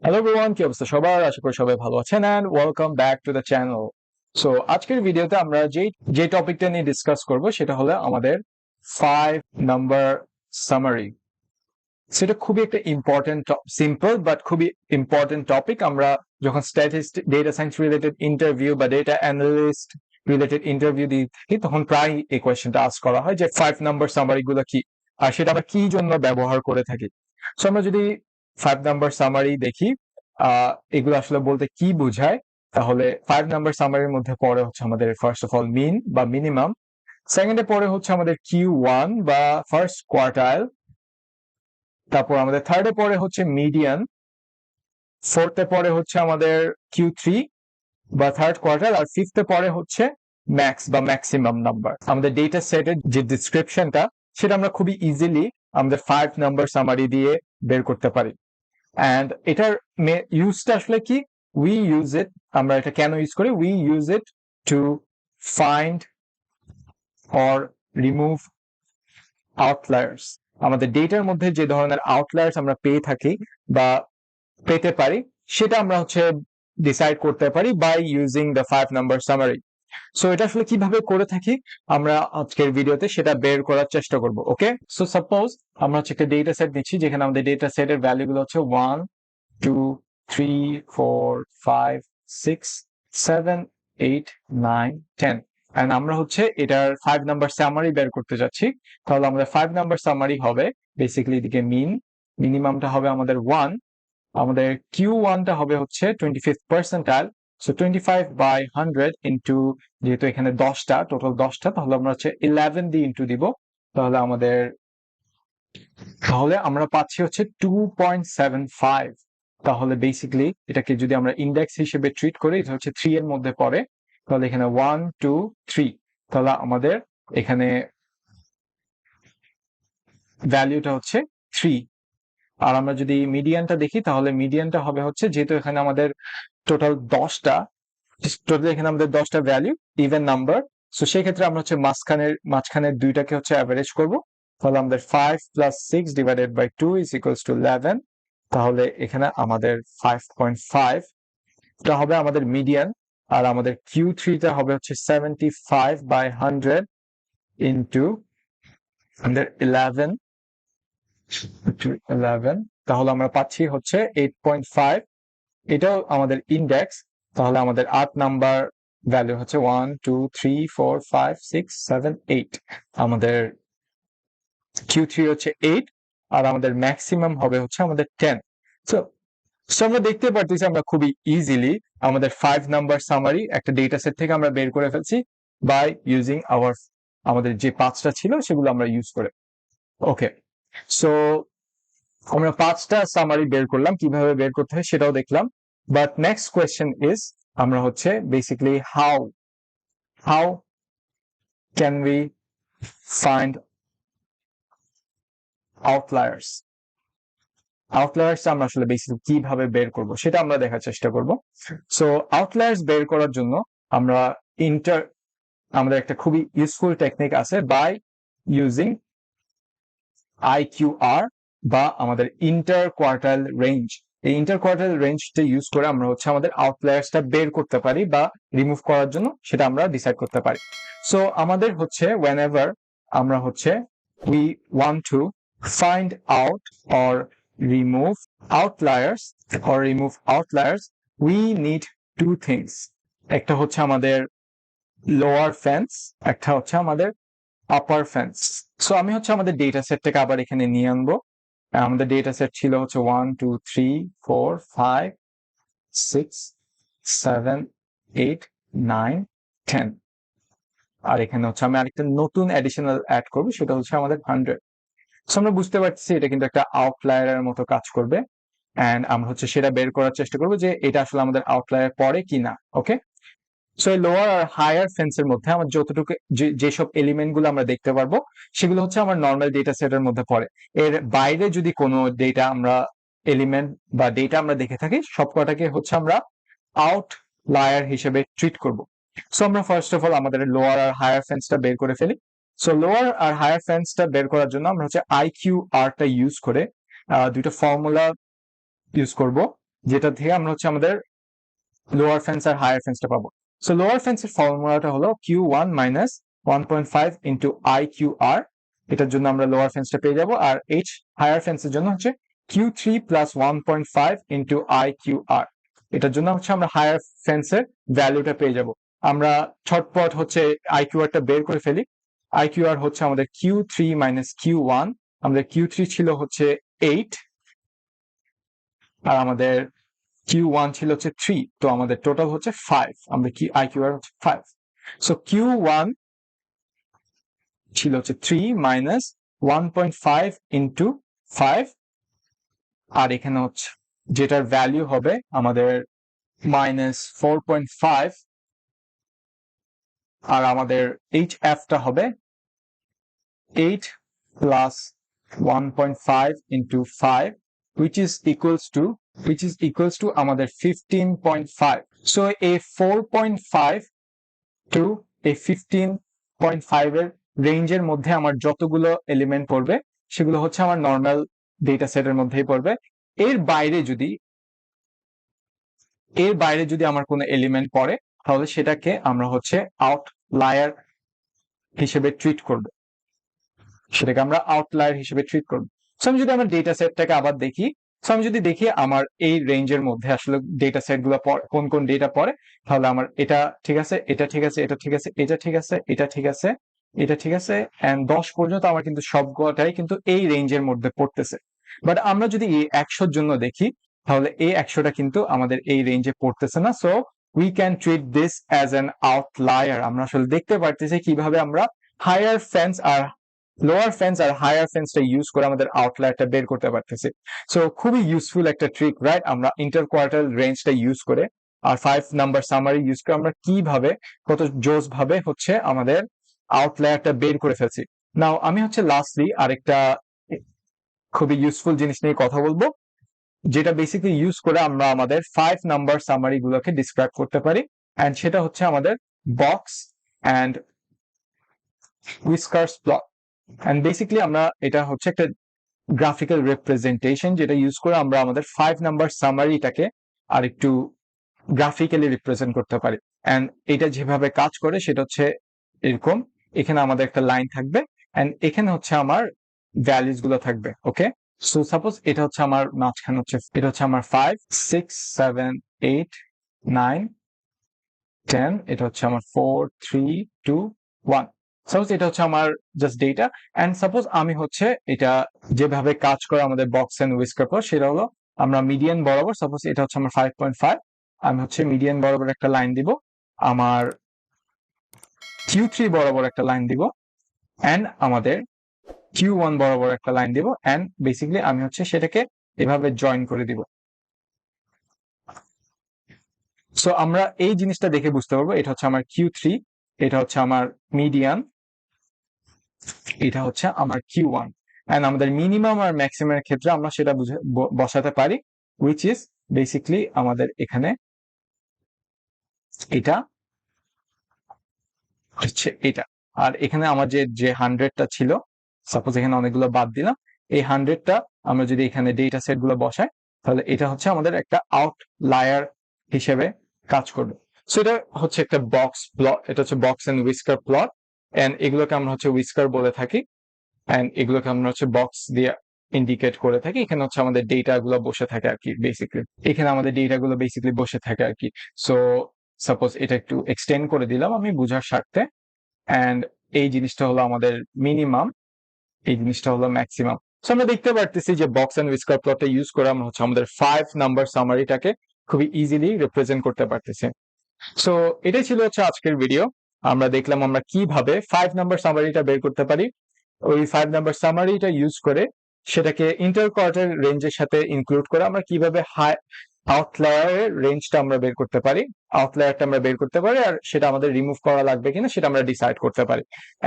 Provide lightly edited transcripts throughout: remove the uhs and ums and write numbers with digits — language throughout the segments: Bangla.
হ্যালো এভরিওয়ান, কি অবস্থা সবার? আশা করি সবাই ভালো আছেন and welcome back to the channel. So আজকের ভিডিওতে আমরা যে টপিকটা নিয়ে ডিসকাস করব সেটা হলো আমাদের 5 নাম্বার সামারি। সেটা খুবই একটা ইম্পর্টেন্ট, সিম্পল বাট খুবই ইম্পর্টেন্ট টপিক। আমরা যখন statistic, data science related interview বা ডেটা অ্যানালিস্ট রিলেটেড ইন্টারভিউ দিয়ে থাকি তখন প্রায় এই কোয়েশ্চেনটা আস্ক করা হয় যে 5 নাম্বার সামারি গুলো কি, আর সেটা আমরা কি জন্য ব্যবহার করে থাকি। সো আমরা যদি 5 নাম্বার সামারি দেখি, এগুলো আসলে বলতে কি বোঝায়, তাহলে 5 নাম্বার সামারির মধ্যে পড়ে হচ্ছে আমাদের ফার্স্ট অফ অল মিন বা মিনিমাম, সেকেন্ডে পড়ে হচ্ছে আমাদের Q1 বা ফার্স্ট কোয়ার্টাইল, তারপর আমাদের থার্ডে পড়ে হচ্ছে মিডিয়ান, ফোর্থে পড়ে হচ্ছে আমাদের Q3 বা থার্ড কোয়ার্টার, আর ফিফথে পড়ে হচ্ছে ম্যাক্স বা ম্যাক্সিমাম নাম্বার। আমাদের ডেটা সেটের যে ডিসক্রিপশনটা সেটা আমরা খুবই ইজিলি আমাদের 5 নাম্বার সামারি দিয়ে বের করতে পারি। অ্যান্ড এটার ইউজটা আসলে কি, উই ইউজ ইট, আমরা এটা কেন ইউজ করি, we use it to find or remove outliers. আমাদের ডেটার মধ্যে যে ধরনের আউটলায়ার্স আমরা পেয়ে থাকি বা পেতে পারি সেটা আমরা হচ্ছে ডিসাইড করতে পারি by using the 5 number summary. So এটা আসলে কিভাবে করে থাকি আমরা আজকের ভিডিওতে সেটা বের করার চেষ্টা করব। ওকে, সো সাপোজ আমরা হচ্ছে একটা ডেটা সেট নিচ্ছি যেখানে আমাদের ডেটা সেটের ভ্যালু গুলো হচ্ছে 1 2 3 4 5 6 7 8 9 10, এন্ড আমরা হচ্ছে এটার 5 নাম্বার সামারি বের করতে যাচ্ছি। তাহলে আমাদের 5 নাম্বার সামারি হবে বেসিক্যালি এদিকে মিনিমামটা হবে আমাদের 1, আমাদের Q1টা হবে হচ্ছে 25th পার্সেন্টাইল। সো 25/100 ইন্টু, যেহেতু এখানে 10টা টোটাল 10টা, তাহলে আমরা হচ্ছে 11 দিয়ে ইন্টু দিব। তাহলে আমরা পাচ্ছি হচ্ছে 2.75। তাহলে বেসিক্যালি এটাকে যদি আমরা ইন্ডেক্স হিসেবে ট্রিট করি, এটা হচ্ছে 3 এর মধ্যে পড়ে। তাহলে এখানে 1 2 3, তাহলে আমাদের এখানে ভ্যালুটা হচ্ছে 3। আর আমরা যদি মিডিয়ানটা দেখি তাহলে মিডিয়ানটা হবে হচ্ছে, যেহেতু এখানে আমাদের টোটাল 10টা, টোটাল এখানে আমাদের 10টা ভ্যালু ইভেন নাম্বার, সো সেই ক্ষেত্রে আমরা হচ্ছে মাঝখানের দুইটাকে হচ্ছে অ্যাভারেজ করব। তাহলে আমাদের 5 plus 6 divided by 2 is equals to 11। তাহলে এখানে আমাদের 5.5 টা হবে আমাদের মিডিয়ান, আর আমাদের Q3টা হবে হচ্ছে 75/100 ইন্টু আমাদের 11, তাহলে আমরা পাচ্ছি হচ্ছে 8.5। এটাও আমাদের ইন্ডেক্স। তাহলে আমাদের 8 নাম্বার ভ্যালু হচ্ছে 1 2 3 4 5 6 7 8, আমাদের Q3 হচ্ছে 8, আর আমাদের ম্যাক্সিমাম হবে হচ্ছে আমাদের 10। সো আমরা দেখতে পারতেছি আমরা খুবই ইজিলি আমাদের 5 নাম্বার সামারি একটা ডেটা সেট থেকে আমরা বের করে ফেলছি বাই ইউজিং আমাদের যে 5টা ছিল সেগুলো আমরা ইউজ করে। ওকে, সো আমরা 5টা সামারি বের করলাম, কিভাবে বের করতে হয় সেটাও দেখলাম। বাট নেক্সট কোয়েশ্চেন ইজ, আমরা হচ্ছে basically how can we find outliers. আমরা আসলে বেসিক্যালি কিভাবে বের করব সেটা আমরা দেখার চেষ্টা করব। সো আউটলায়ার্স বের করার জন্য আমরা আমাদের একটা খুবই ইউজফুল টেকনিক আছে বাই ইউজিং IQR বা আমাদের ইন্টার কোয়ার্টাইল রেঞ্জ। এই ইন্টার কোয়ার্টাইল রেঞ্জটা ইউজ করে আমরা হচ্ছে আমাদের আউটলায়ার্সটা বের করতে পারি বা রিমুভ করার জন্য সেটা আমরা ডিসাইড করতে পারি। সো আমাদের হচ্ছে whenever আমরা হচ্ছে we want to find out or remove outliers, we need two things. একটা হচ্ছে আমাদের লোয়ার ফেন্স, একটা হচ্ছে আমাদের আপার ফেন্স। সো আমি হচ্ছে আমাদের ডেটা সেটটাকে আবার এখানে নিয়ে আনবো। আমাদের ডেটা সেট ছিল হচ্ছে 1 2 3 4 5 6 7 8 9 10, আর এখানে হচ্ছে আমি আরেকটা নতুন অ্যাডিশনাল অ্যাড করবো, সেটা হচ্ছে আমাদের 100। সো আমরা বুঝতে পারছি এটা কিন্তু একটা আউটলায়ারের মতো কাজ করবে, এন্ড আমরা হচ্ছে সেটা বের করার চেষ্টা করবো যে এটা আসলে আমাদের আউটলায়ার পড়ে কিনা। ওকে, সো এই লোয়ার আর হায়ার ফেন্সের মধ্যে আমার যতটুকু যেসব এলিমেন্ট গুলো আমরা দেখতে পারবো সেগুলো হচ্ছে আমার নর্মাল ডেটা সেটের মধ্যে পড়ে। এর বাইরে যদি কোনো ডেটা আমরা এলিমেন্ট বা ডেটা আমরা দেখে থাকি, সবকটাকে হচ্ছে আমরা আউটলায়ার হিসেবে ট্রিট করব। সো আমরা ফার্স্ট অফ অল আমাদের লোয়ার আর হায়ার ফেন্সটা বের করে ফেলি। সো লোয়ার আর হায়ার ফেন্সটা বের করার জন্য আমরা হচ্ছে IQR টা ইউজ করে দুইটা ফর্মুলা ইউজ করব। যেটা থেকে আমরা হচ্ছে আমাদের লোয়ার ফেন্স আর হায়ার ফেন্সটা পাবো। সো লোয়ার ফেন্সের ফর্মুলাটা হলো Q1 minus 1.5 into IQR, এটার জন্য আমরা লোয়ার ফেন্সটা পেয়ে যাবো। আর হায়ার ফেন্সের জন্য হচ্ছে Q3 plus 1.5 into IQR, এটার জন্য হচ্ছে আমরা হায়ার ফেন্সের ভ্যালুটা পেয়ে যাব। আমরা ছটপট হচ্ছে IQRটা বের করে ফেলি। IQR হচ্ছে আমাদের Q3 minus Q1, আমাদের Q3 ছিল হচ্ছে 8 আর আমাদের Q1 ছিল হচ্ছে 3, তো আমাদের টোটাল হচ্ছে 5, আমরা কি IQR হচ্ছে 5। সো Q1 ছিল হচ্ছে 3 minus 1.5 into 5, আর এখানে হচ্ছে যেটার ভ্যালু হবে আমাদের minus 4.5, আর আমাদের HFটা হবে 8 plus 1.5 into 5, which is equals to আমাদের 15.5. So a 4.5 to a 15.5 এর রেঞ্জের মধ্যে আমার যতগুলো এলিমেন্ট পড়বে সেগুলো হচ্ছে আমার নর্মাল ডেটা সেটের মধ্যেই পড়বে। এর বাইরে যদি আমার কোনো এলিমেন্ট পড়ে তাহলে সেটাকে আমরা হচ্ছে আউটলায়ার হিসেবে ট্রিট করব। সো আমি যদি আমার ডেটা সেটটাকে আবার দেখি, সো আমি যদি দেখি আমার এই রেঞ্জের মধ্যে আসলে ডেটা সেট গুলো কোন কোন ডেটা পড়ে, তাহলে আমার এটা ঠিক আছে, এটা ঠিক আছে, এটা ঠিক আছে, এটা ঠিক আছে, এটা ঠিক আছে, এটা ঠিক আছে, এন্ড 10 পর্যন্ত আমার কিন্তু সবকটাই কিন্তু এই রেঞ্জের মধ্যে পড়তেছে। বাট আমরা যদি এই 100-র জন্য দেখি তাহলে এই 100টা কিন্তু আমাদের এই রেঞ্জে পড়তেছে না। So we can treat this as an outlier. আমরা আসলে দেখতে পারতেছি কিভাবে আমরা হায়ার ফেন্স আর লোয়ার ফেন্স আর হায়ার ফেন্সটা ইউজ করে আমাদের আউটলায়ারটা বের করতে পারতেছি। সো খুবই ইউজফুল একটা ট্রিক, রাইট? আমরা ইন্টার কোয়ার্টাইল রেঞ্জটা ইউজ করে আর 5 নাম্বার সামারি ইউজ করে আমরা কিভাবে কত জোস ভাবে হচ্ছে আমাদের আউটলায়ারটা বের করে ফেলছি। নাও আমি হচ্ছে লাস্টলি আরেকটা খুবই ইউজফুল জিনিস নিয়ে কথা বলবো, যেটা বেসিক্যালি ইউজ করে আমরা আমাদের 5 নাম্বার সামারি গুলোকে ডিসক্রাইব করতে পারি, এন্ড সেটা হচ্ছে আমাদের box and whiskers plot. And basically আমরা এটা হচ্ছে একটা গ্রাফিক্যাল রিপ্রেজেন্টেশন যেটা ইউজ করে আমরা আমাদের 5 নাম্বার সামারিটাকে আর একটু গ্রাফিক্যালি রিপ্রেজেন্ট করতে পারি। এন্ড এটা যেভাবে কাজ করে সেটা হচ্ছে এরকম, এখানে আমাদের একটা লাইন থাকবে এন্ড এখানে হচ্ছে আমার ভ্যালুস গুলো থাকবে। ওকে, সো সাপোজ এটা হচ্ছে আমার মাঝখানে হচ্ছে এটা হচ্ছে আমার 5 6 7 8 9 10, এটা হচ্ছে আমার 4 3 2 1। সাপোজ এটা হচ্ছে আমার জাস্ট ডেটা, এন্ড সাপোজ আমি হচ্ছে এটা যেভাবে কাজ করে আমাদের বক্স এন্ড হুইস্কার প্লট সেটা হলো আমরা মিডিয়ান বরাবর, সাপোজ এটা হচ্ছে আমার 5.5, আমি হচ্ছে মিডিয়ান বরাবর একটা লাইন দিব, আমার Q3 বরাবর একটা লাইন দিব, এন্ড আমাদের Q1 বরাবর একটা লাইন দিব, এন্ড বেসিক্যালি আমি হচ্ছে সেটাকে এভাবে জয়েন করে দিব। সো আমরা এই জিনিসটা দেখে বুঝতে পারবো এটা হচ্ছে আমার Q3, এটা হচ্ছে আমার মিডিয়ান, এটা হচ্ছে আমার Q1, এন্ড আমাদের মিনিমাম আর ম্যাক্সিমামের ক্ষেত্রে আমরা সেটা বুঝে বসাতে পারি, which is বেসিক্যালি আমাদের এখানে এটা হচ্ছে এটা, আর এখানে আমার যে 100টা ছিল, সাপোজ এখানে অনেকগুলো বাদ দিলাম, এই 100টা আমরা যদি এখানে ডেটা সেট গুলো বসাই তাহলে এটা হচ্ছে আমাদের একটা আউটলায়ার হিসেবে কাজ করবে। সো এটা হচ্ছে একটা বক্স প্লট, এটা হচ্ছে box and whisker plot, and এগুলোকে আমরা হচ্ছে হুইস্কার বলে থাকি, এন্ড এগুলোকে আমরা হচ্ছে বক্স দিয়ে ইন্ডিকেট করে থাকি। এখানে হচ্ছে আমাদের ডেটা গুলো বসে থাকে আর কি, বেসিক্যালি এখানে আমাদের ডেটা গুলো বেসিক্যালি বসে থাকে আর কি। সো সাপোজ এটা একটু এক্সটেন্ড করে দিলাম আমি বুঝার স্বার্থে, এন্ড এই জিনিসটা হলো আমাদের মিনিমাম, এই জিনিসটা হলো ম্যাক্সিমাম। সো আমরা দেখতে পারতেছি যে বক্স এন্ড হুইস্কার প্লটটা ইউজ করে আমরা হচ্ছে আমাদের 5 নাম্বার সামারিটাকে খুবই ইজিলি রিপ্রেজেন্ট করতে পারতেছি। সো এটাই ছিল হচ্ছে আজকের ভিডিও। আমরা দেখলাম আমরা কিভাবে 5 নাম্বার সামারিটা বের করতে পারি, ওই 5 নাম্বার সামারিটা ইউজ করে সেটাকে ইন্টার কোয়ার্টার রেঞ্জের সাথে ইনক্লুড করে আমরা কিভাবে আউটলায়ারের রেঞ্জটা আমরা বের করতে পারি, আউটলায়ারটা আমরা বের করতে পারি, আর সেটা আমাদের রিমুভ করা লাগবে কিনা সেটা আমরা ডিসাইড করতে পারি।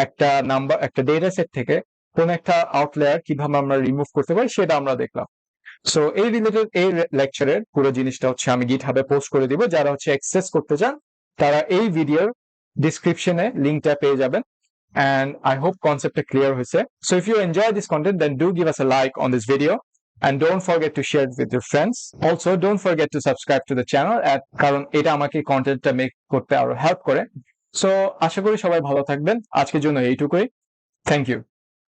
একটা ডেটা সেট থেকে কোন একটা আউটলায়ার কিভাবে আমরা রিমুভ করতে পারি সেটা আমরা দেখলাম। সো এই রিলেটেড এই লেকচারের পুরো জিনিসটা হচ্ছে আমি গিটহাবে পোস্ট করে দিব, যারা হচ্ছে অ্যাক্সেস করতে চান তারা এই ভিডিওর ডিসক্রিপশনে লিঙ্কটা পেয়ে যাবেন। And I hope concept clear হয়েছে. So if you enjoy this content, then do give us a like on this video and don't forget to share it with your friends. Also, don't forget to subscribe to the channel কারণ এটা আমাকে কন্টেন্টটা মেক করতে আরো হেল্প করে। সো আশা করি সবাই ভালো থাকবেন। আজকের জন্য এইটুকুই। Thank you.